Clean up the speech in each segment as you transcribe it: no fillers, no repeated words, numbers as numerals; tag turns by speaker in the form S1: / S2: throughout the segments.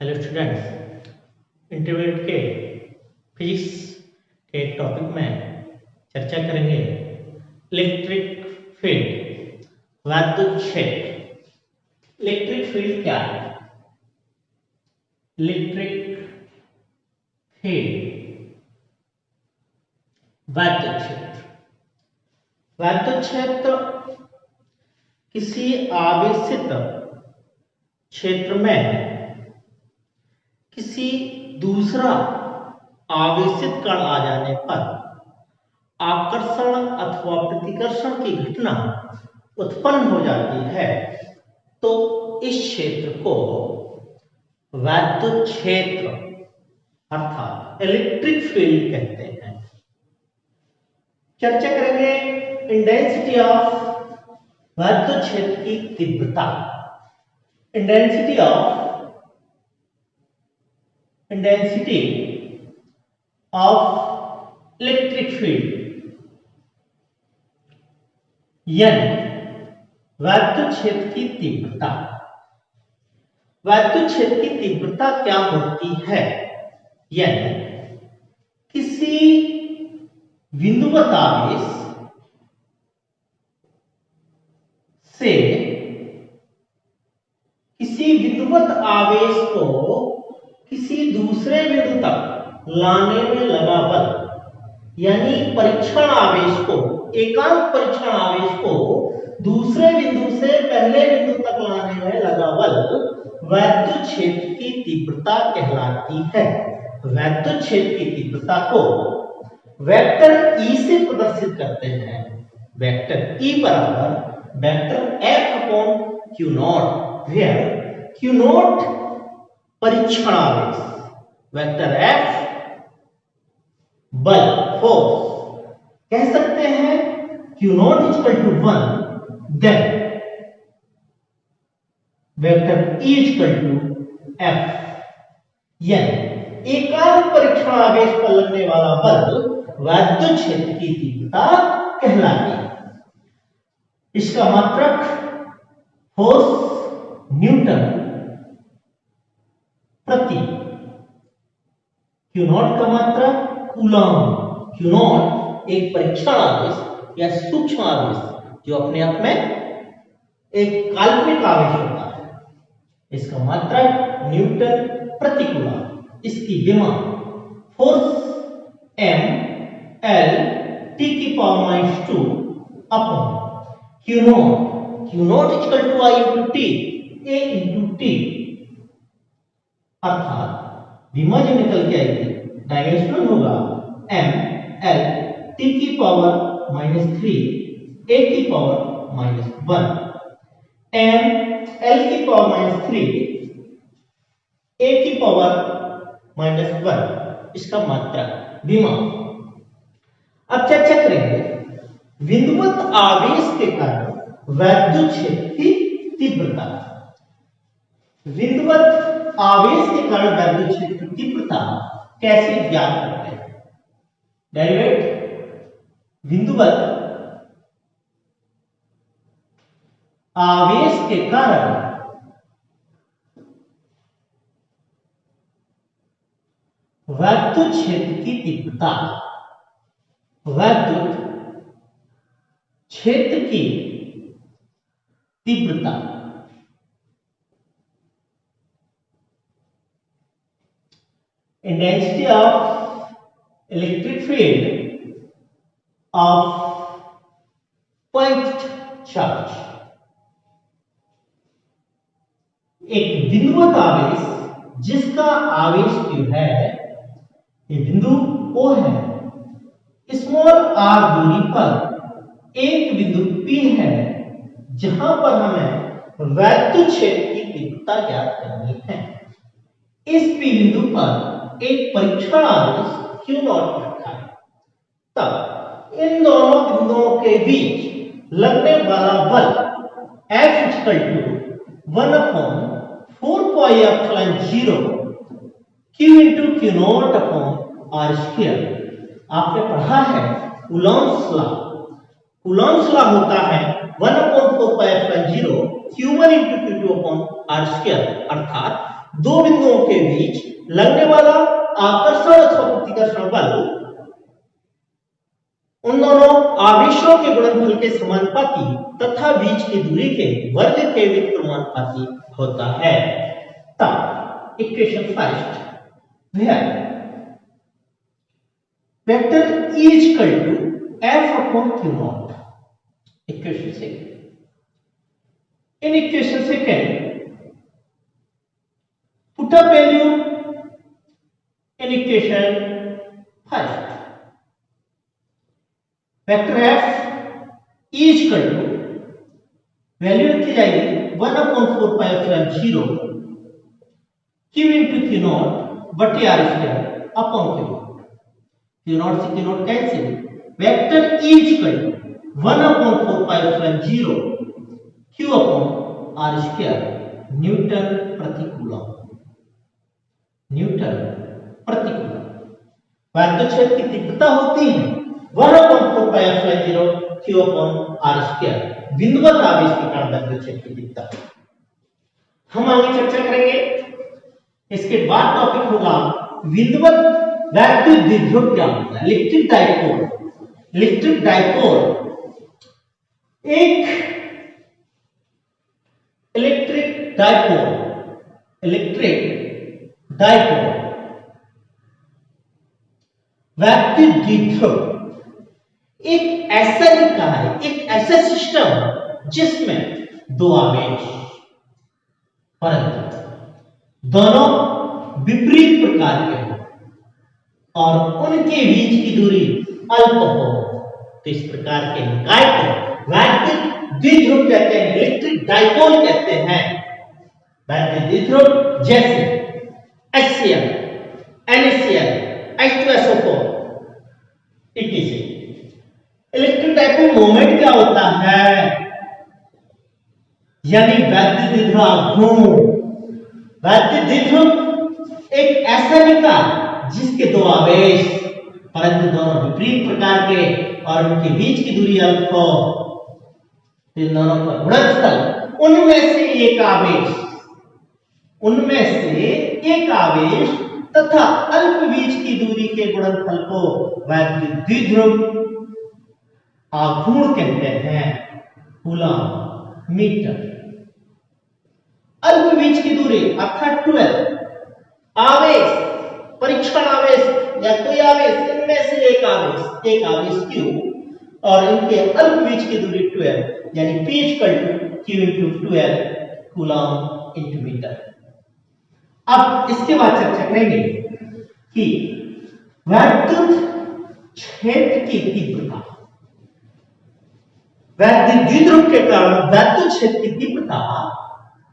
S1: Hello students, intermediate के physics के एक टॉपिक में चर्चा करेंगे इलेक्ट्रिक फील्ड, वैद्युत क्षेत्र। इलेक्ट्रिक फील्ड क्या है? इलेक्ट्रिक फील्ड, वैद्युत क्षेत्र। वैद्युत क्षेत्र किसी आवेशित क्षेत्र में किसी दूसरा आवेशित कण आ जाने पर आकर्षण अथवा प्रतिकर्षण की घटना उत्पन्न हो जाती है, तो इस क्षेत्र को वैद्युत क्षेत्र अर्थात इलेक्ट्रिक फील्ड कहते हैं। चर्चा करेंगे इंटेंसिटी ऑफ वैद्युत क्षेत्र की तीव्रता। इंटेंसिटी of इलेक्ट्रिक फील्ड यानी वैद्युत क्षेत्र की तीव्रता। वैद्युत क्षेत्र की तीव्रता क्या होती है? यानी किसी बिंदुवत आवेश से किसी बिंदुवत आवेश को किसी दूसरे बिंदु तक लाने में लगा बल, यानी परीक्षण आवेश को, एकांक परीक्षण आवेश को दूसरे बिंदु से पहले बिंदु तक लाने में लगा बल वैद्युत क्षेत्र की तीव्रता कहलाती है। वैद्युत क्षेत्र की तीव्रता को वेक्टर ई से प्रदर्शित करते हैं। वेक्टर ई बराबर vector F upon q not, where Q not परीक्षण आवेश, वेक्टर F बल, फोर्स। कह सकते हैं Q naught equal to 1, then vector E equal to F, यानी एकांक परीक्षण आवेश पर लगने वाला बल वैद्युत क्षेत्र की तीव्रता कहलाती है। इसका मात्रक फोर्स न्यूटन प्रति, क्यू नॉट का मात्रा कूलॉम। क्यू नॉट एक परीक्षण आवेश या सूक्ष्म आवेश जो अपने आप में एक काल्पनिक आवेश होता है, इसका मात्रा न्यूटन प्रति कूलॉम। इसकी विमा फोर्स m l t की power -2 upon q naught equal to I into t, A into t, अर्थात विमा जो निकल के आएगी डायमेंशनल होगा m l t की पावर -3 A की पावर -1, m l की पावर -3 A की पावर -1, इसका मात्रक विमा। अब चर्चा करेंगे बिंदुवत आवेश के कारण वैद्युत क्षेत्र की तीव्रता। बिंदुवत आवेश के कारण वैद्युत क्षेत्र की तीव्रता कैसे ज्ञात करते हैं? डेरिवेट बिंदुवत आवेश के कारण वैद्युत क्षेत्र की तीव्रता। वैद्युत क्षेत्र की तीव्रता intensity of electric field of point charge. एक बिंदुवत आवेश जिसका आवेश Q है, ये बिंदु O है, स्मॉल r दूरी पर एक बिंदु P है जहां पर हमें वैद्युत क्षेत्र की तीव्रता ज्ञात करनी है। इस P बिंदु पर एक परीक्षण आवेश Q नॉट रखा है, तब इन दोनों बिंदुओं के बीच लगने वाला बल F equal to 1 upon 4 pi epsilon 0 Q into Q naught upon R square. आपने पढ़ा है कूलॉम्स लॉ। कूलॉम्स लॉ होता है 1 upon 4 pi epsilon 0 Q1 into Q2 upon R square, अर्थात दो बिंदुओं के बीच लगने वाला आकर्षण अथवा प्रतिकर्षण बल उन दोनों आवेशों के गुणनफल के समानुपाती तथा बीच की दूरी के वर्ग के व्युत्क्रमानुपाती होता है। तब equation first where vector E is equal to F upon Q naught. Equation second. In equation second, put up value in equation first. Vector F E is equal to value रखी जाएगी 1 upon 4 pi epsilon 0 Q into Q naught बटे R square upon Q। Q naught से Q naught cancel. Vector E is equal to 1 upon 4 pi epsilon 0 Q upon R square Newton प्रति coulomb. Newton प्रति coulomb. वैद्युत क्षेत्र की तीव्रता होती है 1 upon 4 pi epsilon 0 Q upon R square बिंदुवत आवेश के कारण वैद्युत क्षेत्र की तीव्रता। हम आगे चर्चा करेंगे। इसके बाद टॉपिक होगा विद्युत वैद्युत द्विध्रुव क्या होता है। Electric dipole. इलेक्ट्रिक डाइपोल एक इलेक्ट्रिक डाइपोल वैद्युत द्विध्रुव एक ऐसा निकाय है, एक ऐसा सिस्टम जिसमें दो आवेश परंतु दोनों विपरीत प्रकार के हो और उनके बीच की दूरी अल्प हो, तो इस प्रकार के निकाय को वैद्युत द्विध्रुव कहते हैं, इलेक्ट्रिक डाइपोल कहते हैं। वैद्युत द्विध्रुव जैसे HCl, NaCl, H2SO4 etc। Electric dipole moment क्या होता है, यानी वैद्युत द्विध्रुव आघूर्ण। वैद्युत द्विध्रुव एक ऐसा निकाय जिसके दो आवेश परंतु दोनों विपरीत प्रकार के और उनके बीच की दूरी अल्प हो, इन दोनों का गुणनफल उनमें से एक आवेश तथा अल्प बीच की दूरी के गुणनफल को वैद्युत द्विध्रुव आघूर्ण कहते हैं, कूलम मीटर। अल्प बीच की दूरी अर्थात 12 आवेश, परीक्षण आवेश या कोई आवेश, इनमें से एक आवेश Q और इनके अल्प बीच की दूरी 12 यानी P = Q × 12 कूलम × मीटर। अब इसके बाद चर्चा करेंगे कि वैद्युत क्षेत्र की तीव्रता। वैद्युत द्विध्रुव के कारण वैद्युत क्षेत्र की तीव्रता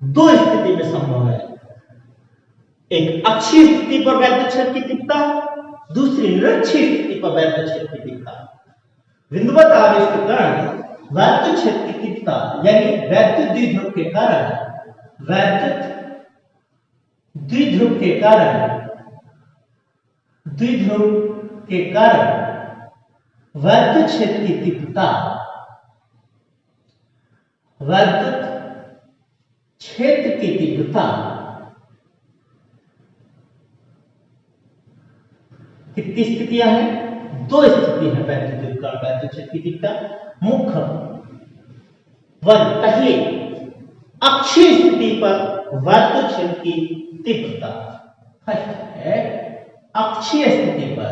S1: दो स्थिति में संभव है। एक अक्षीय स्थिति पर वैद्युत क्षेत्र की तीव्रता, दूसरी निरक्षीय स्थिति पर वैद्युत क्षेत्र की तीव्रता। बिंदुवत आवेश के कारण वैद्युत क्षेत्र की तीव्रता यानी वैद्युत द्विध्रुव के कारण वैद्युत क्षेत्र की तीव्रता कितनी स्थितियां हैं? दो स्थिति है वैद्युत क्षेत्र की तीव्रता। मुख्य पहले अक्षीय स्थिति पर वैद्युत क्षेत्र की तीव्रता है अक्षीय स्थिति पर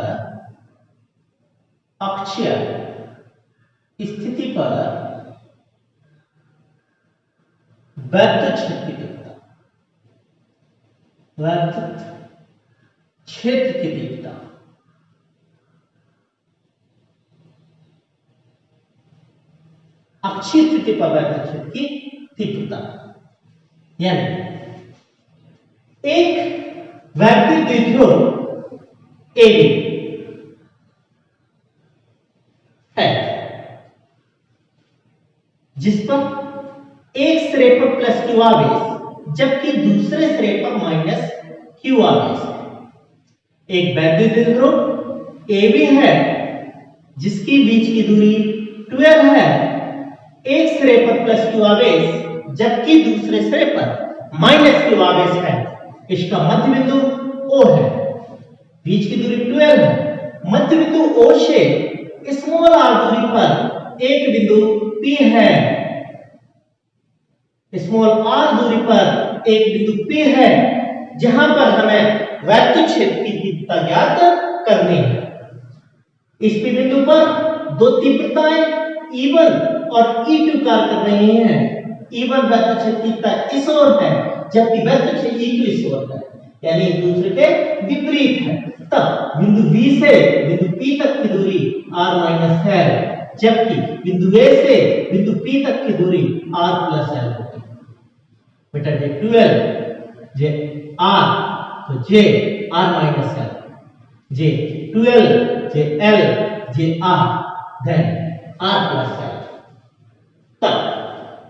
S1: वैद्युत क्षेत्र की तीव्रता, वैद्युत क्षेत्र की तीव्रता अक्षीय स्थिति पर वैद्युत क्षेत्र की तीव्रता यानी एक वैद्युत द्विध्रुव AB है जिस पर एक सिरे पर प्लस Q आवेश जबकि दूसरे सिरे पर माइनस Q आवेश है। एक वैद्युत द्विध्रुव AB है जिसकी बीच की दूरी 12 है, एक सिरे पर प्लस Q आवेश जबकि दूसरे सिरे पर माइनस Q आवेश है। इसका मध्य बिंदु O है, बीच की दूरी 12 है। मध्य बिंदु O से स्मॉल r दूरी पर एक बिंदु P है, स्मॉल r दूरी पर एक बिंदु P है, जहां पर हमें वैद्युत क्षेत्र की तीव्रता ज्ञात करनी है। इस बिंदु पर दो तीव्रताएं E1 और E2 कार्य कर रही हैं। E1 वैद्युत क्षेत्र की तीव्रता इस ओर है, जबकि वैद्युत क्षेत्र E2 इस ओर है, यानी एक दूसरे के विपरीत है। तब बिंदु B से बिंदु P तक की दूरी r माइनस है, जबकि बिंदु A से बिंदु P तक की दूरी r प्लस l होगी। बेटा जे 12 जे r तो जे r माइनस l, जे 12 जे l जे r, then r plus l। तब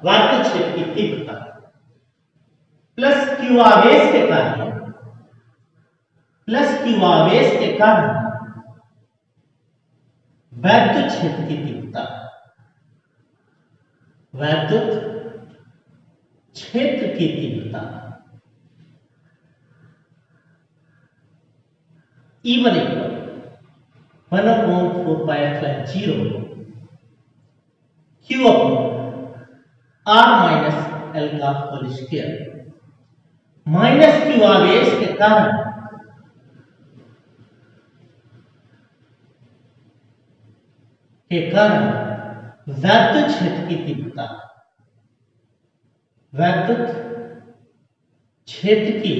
S1: वैद्युत क्षेत्र की तीव्रता प्लस q आवेश के कारण, प्लस q आवेश के कारण वैद्युत क्षेत्र की तीव्रता, वैद्युत क्षेत्र की तीव्रता E1 equal 1/4 pi epsilon 0 Q upon R minus L का होल स्क्वायर। माइनस Q आवेश के कारण वैद्युत क्षेत्र की तीव्रता, वैद्युत क्षेत्र की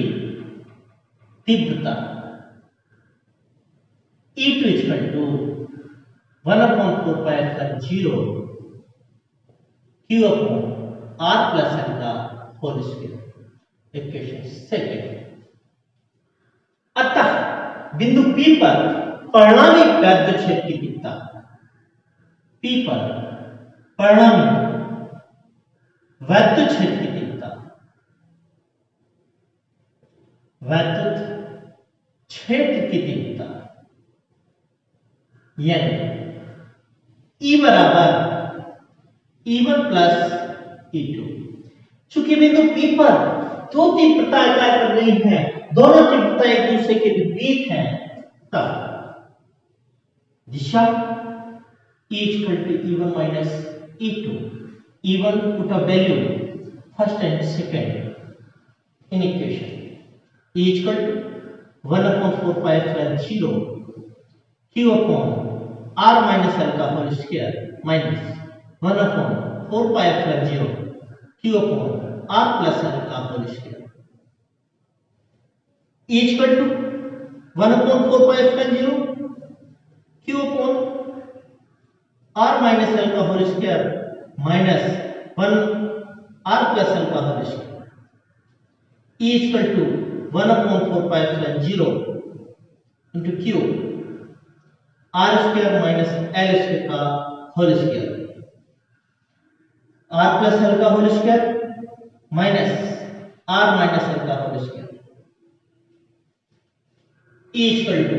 S1: तीव्रता E2 equal to 1/4 pi epsilon 0 Q upon R plus L का होल स्क्वायर। Equation second. अतः बिंदु P पर परिणामी वैद्युत क्षेत्र की तीव्रता, P पर परिणामी वैद्युत क्षेत्र की तीव्रता, वैद्युत क्षेत्र की तीव्रता यानी E बराबर E1 प्लस E2। चूंकि बिंदु P पर दो तीव्रताएं कार्य कर रही हैं, दोनों तीव्रता एक दूसरे के विपरीत हैं, तब दिशा E equal to E1 minus E2. E1 put a value first and second in equation. E equal to 1/4 pi epsilon 0 Q upon R minus L का whole square minus 1/4 pi epsilon 0 Q upon R plus L का whole square. E equal to 1/4 pi epsilon 0 Q upon R minus L का whole square minus 1 R plus L का whole square. E equal to 1/4 pi epsilon 0 into Q R square minus L square का whole square, R plus L का whole square minus R minus L का whole square. E equal to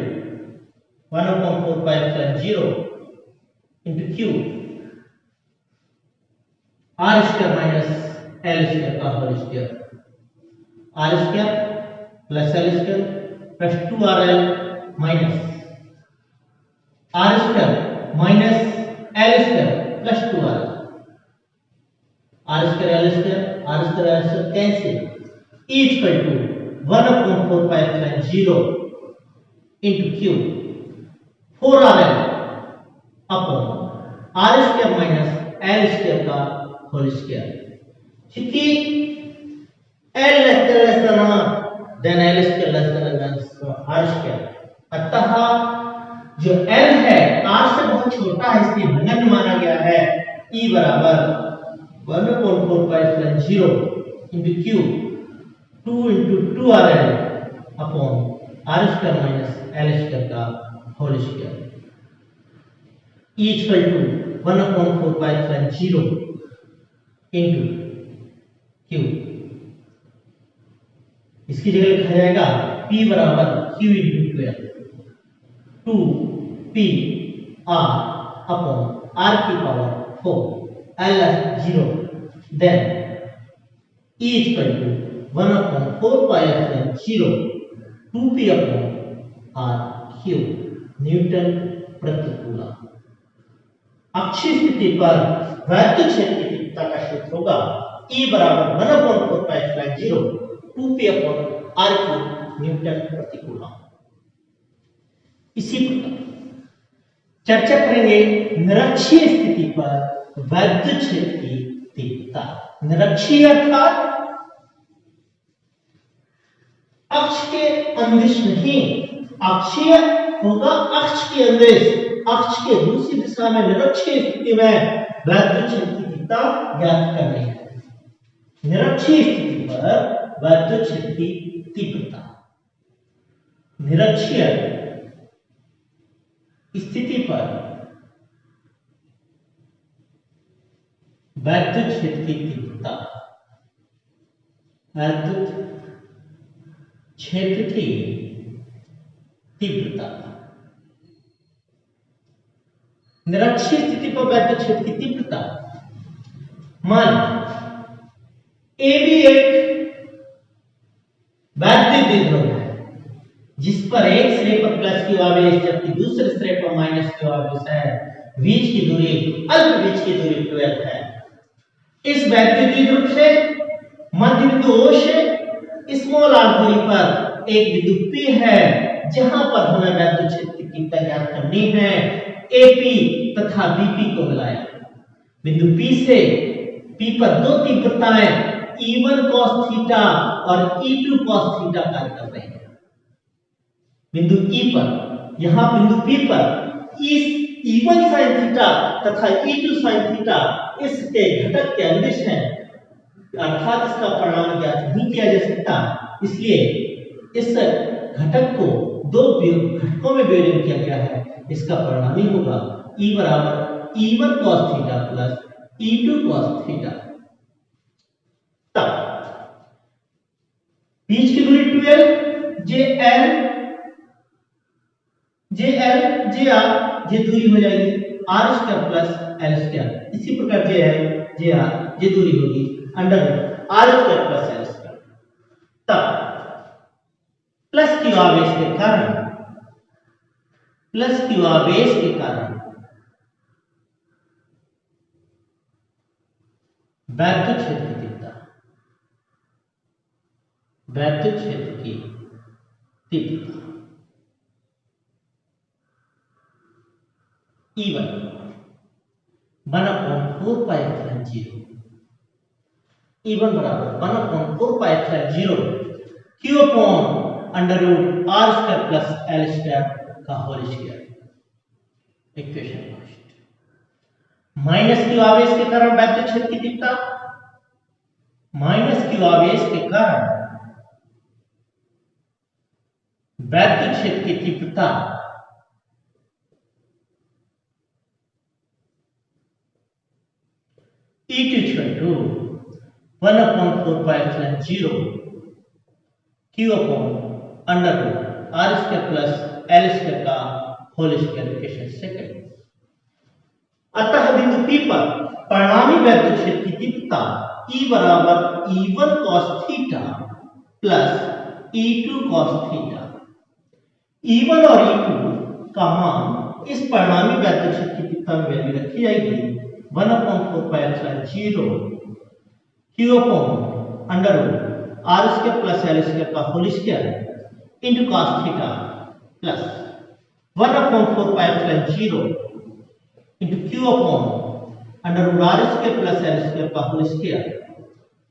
S1: 1/4 pi epsilon 0 into Q R square minus L square का whole square, R square plus L square plus 2RL minus R square minus L square plus 2RL, R square L square, R square L square cancel. E equal to 1/4 pi epsilon 0 into Q 4RL upon R square minus L square का whole square. क्योंकि L less than L square less than R square, अतः जो L है R से बहुत छोटा है, इसलिए नगण्य माना गया है। E बराबर 1/4 pi epsilon 0 into Q 2 into 2RL upon R square minus L square का whole square. E equal to 1/4 pi epsilon 0 into Q। इसकी जगह लिखा जाएगा P बराबर Q into 12 2 P R upon R की power 4 L 0, then E equal to 1 upon 4 pi epsilon 0 2p upon R cube newton प्रति coulomb. अक्षीय स्थिति पर वैद्युत क्षेत्र की तीव्रता का सूत्र होगा E बराबर 1 upon 4 pi epsilon 0 2p upon R cube newton प्रति कूलम। इसी प्रकार चर्चा करेंगे निरक्षीय स्थिति पर वैद्युत क्षेत्र की तीव्रता। निरक्षीय अर्थात अक्ष के अंदिश नहीं, अक्षीय होगा अक्ष के अंदिश, अक्ष के दूसरी दिशा में निरक्षीय स्थिति में वैद्युत क्षेत्र की तीव्रता ज्ञात करनी है। निरक्षीय स्थिति पर वैद्युत क्षेत्र की तीव्रता, निरक्षीय स्थिति पर वैद्युत क्षेत्र की तीव्रता, वैद्युत क्षेत्र की तीव्रता। निरक्षीय स्थिति पर वैद्युत क्षेत्र की तीव्रता, मान ए भी एक वैद्युत द्विध्रुव है जिस पर एक सिरे पर प्लस क्यू आवेश जबकि दूसरे सिरे पर माइनस क्यू आवेश है। बीच की दूरी अल्प बीच की दूरी 12 है। इस वैद्युत द्विध्रुव से मध्य बिंदु O से स्मॉल r दूरी पर एक बिंदु P है जहां पर हमें वैद्युत क्षेत्र की तीव्रता ज्ञात करनी है। AP तथा BP को मिलाया, बिंदु P से P पर दो तीव्रताएं E1 cos थीटा और E2 cos थीटा कार्य कर रही हैं। बिंदु E पर, यहां बिंदु P पर E1 sin थीटा तथा E2 sin थीटा इसके घटक के अंदिश हैं, अर्थात इसका परिणाम ज्ञात नहीं किया जा सकता। इसलिए इस घटक को दो घटकों में विभाजन किया गया है। इसका परिणाम ही होगा E बराबर E1 cos theta plus E2 cos theta. तब बीच की दूरी 12, जे दूरी हो जाएगी r square plus l square. इसी प्रकार जे दूरी होगी under r square plus l square. तब प्लस क्यू आवेश के कारण वैद्युत क्षेत्र की तीव्रता, वैद्युत क्षेत्र की तीव्रता E1 1/4 पाई एप्सिलॉन 0, E1 बराबर 1/4 pi epsilon 0 Q upon under root r square plus l square का whole square. Equation first, minus Q आवेश के कारण वैद्युत क्षेत्र की तीव्रता, माइनस क्यू आवेश के कारण वैद्युत क्षेत्र की तीव्रता E2 equal to 1/4 pi epsilon 0 Q upon under root r square plus l square का होल स्क्वायर। इक्वेशन सेकंड, अतः बिंदु P पर परिणामी वैद्युत क्षेत्र की तीव्रता E बराबर E1 cos theta plus E2 cos theta. E1 और E2 का मान इस परिणामी वैद्युत क्षेत्र की तीव्रता में वैल्यू रखी जाएगी 1/4 pi epsilon 0 Q upon under root r square plus l square का whole square into cos theta plus 1/4 pi epsilon 0 into Q upon under root r square plus l square का whole square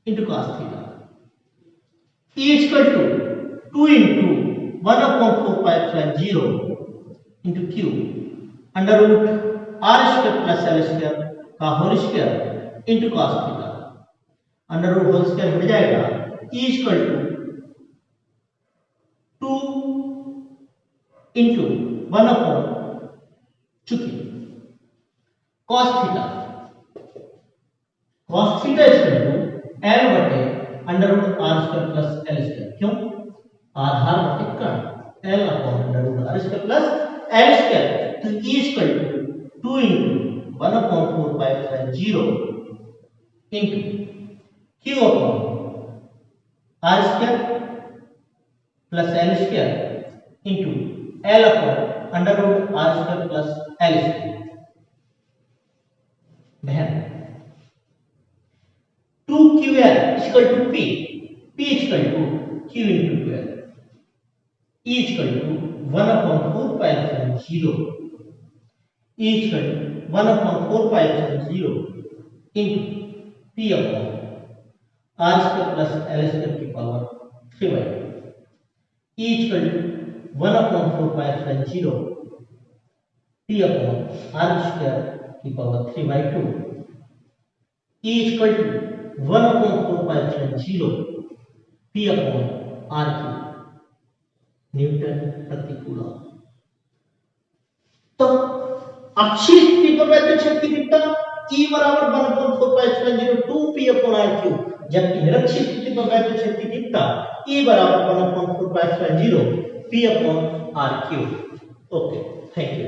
S1: into cos theta. E equal to 2 into 1/4 pi epsilon 0 into Q under root r square plus l square का whole square into cos theta. Under root whole square मिल जाएगा। E equal to 2 into 1 upon चूंकि cos theta equal to l बटे under root r square plus l square. क्यों? आधार बटे कण l upon under root r square plus l square. तो E equal to 2 into 1/4 pi epsilon 0 into Q upon R square plus L square into L upon under root R square plus L square. ध्यान 2qr equal to p equal to q into qr equal to 1 upon 4 pi epsilon 0 equal to 1 upon 4 pi epsilon 0 into p upon R square plus L square की power 3/2 equal to 1 upon 4 pi epsilon 0 p upon R square की power 3/2 equal to 1 upon 4 pi epsilon 0 p upon r cube newton प्रति coulomb. तो अक्षीय स्थिति पर वैद्युत शक्ति कितना E बराबर 1 upon 4 pi epsilon 0 2 p upon r cube, जबकि निरक्षीय स्थिति पर वैद्युत शक्ति कितना E बराबर 1 upon 4 pi epsilon 0 p upon r cube. Okay, thank you.